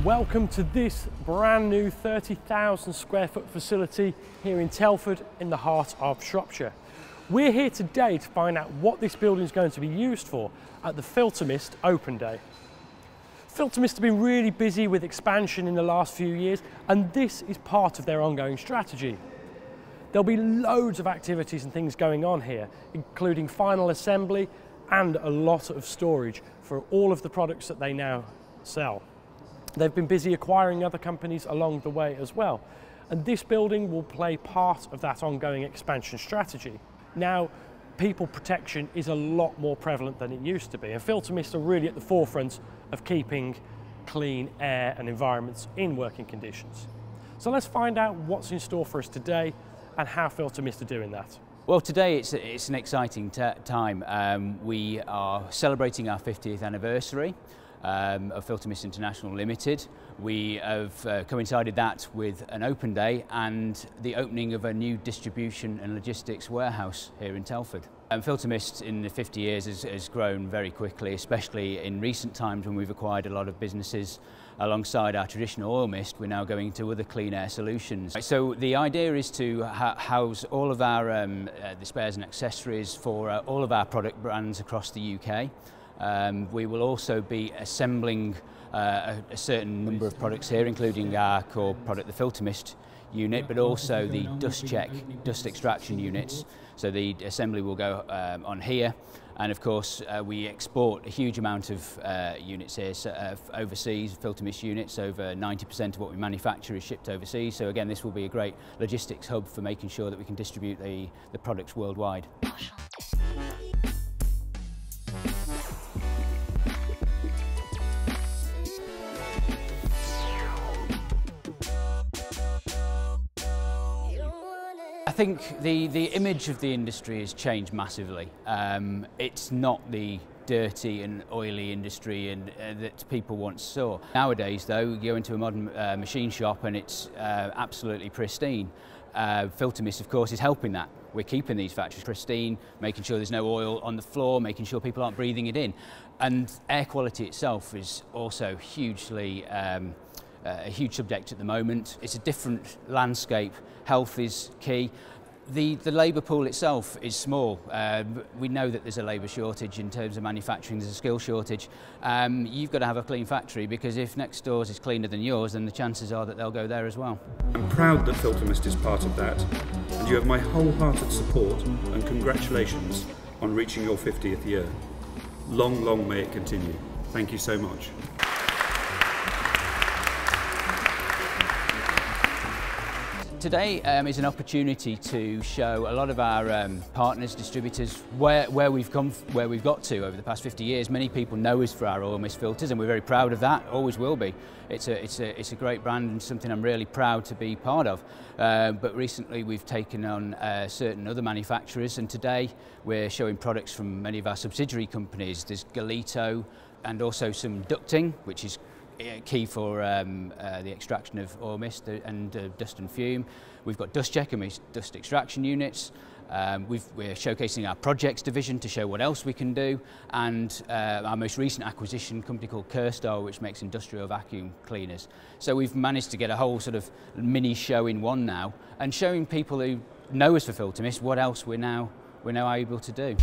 Welcome to this brand new 30,000 square foot facility here in Telford in the heart of Shropshire. We're here today to find out what this building is going to be used for at the Filtermist Open Day. Filtermist have been really busy with expansion in the last few years, and this is part of their ongoing strategy. There'll be loads of activities and things going on here, including final assembly and a lot of storage for all of the products that they now sell. They've been busy acquiring other companies along the way as well, and this building will play part of that ongoing expansion strategy. Now, people protection is a lot more prevalent than it used to be, and Filtermist are really at the forefront of keeping clean air and environments in working conditions. So let's find out what's in store for us today and how Filtermist are doing that. Well, today it's an exciting time. We are celebrating our 50th anniversary of Filtermist International Limited. We have coincided that with an open day and the opening of a new distribution and logistics warehouse here in Telford. Filtermist in the 50 years has grown very quickly, especially in recent times when we've acquired a lot of businesses. Alongside our traditional oil mist, we're now going to other clean air solutions. So the idea is to house all of our the spares and accessories for all of our product brands across the UK. We will also be assembling a certain number of products here, including our core product, the Filtermist unit, but also the dust check, dust extraction units. So the assembly will go on here, and of course we export a huge amount of units here overseas. Filtermist units, over 90% of what we manufacture is shipped overseas. So again, this will be a great logistics hub for making sure that we can distribute the products worldwide. I think the image of the industry has changed massively. It's not the dirty and oily industry that people once saw. Nowadays though, you go into a modern machine shop and it's absolutely pristine. Filtermist of course is helping that. We're keeping these factories pristine, making sure there's no oil on the floor, making sure people aren't breathing it in. And air quality itself is also hugely a huge subject at the moment. It's a different landscape. Health is key. The labour pool itself is small. We know that there's a labour shortage in terms of manufacturing, there's a skill shortage. You've got to have a clean factory, because if next door's is cleaner than yours, then the chances are that they'll go there as well. I'm proud that Filtermist is part of that, and you have my wholehearted support and congratulations on reaching your 50th year. Long, long may it continue. Thank you so much. Today is an opportunity to show a lot of our partners, distributors, where we've got to over the past 50 years. Many people know us for our oil mist filters, and we're very proud of that. Always will be. It's a great brand and something I'm really proud to be part of. But recently we've taken on certain other manufacturers, and today we're showing products from many of our subsidiary companies. There's Galito and also some ducting, which is key for the extraction of oil mist and dust and fume. We've got dust check and dust extraction units. We're showcasing our projects division to show what else we can do, and our most recent acquisition, a company called Kerstar, which makes industrial vacuum cleaners. So we've managed to get a whole sort of mini show in one now, and showing people who know us for Filtermist what else we're now able to do.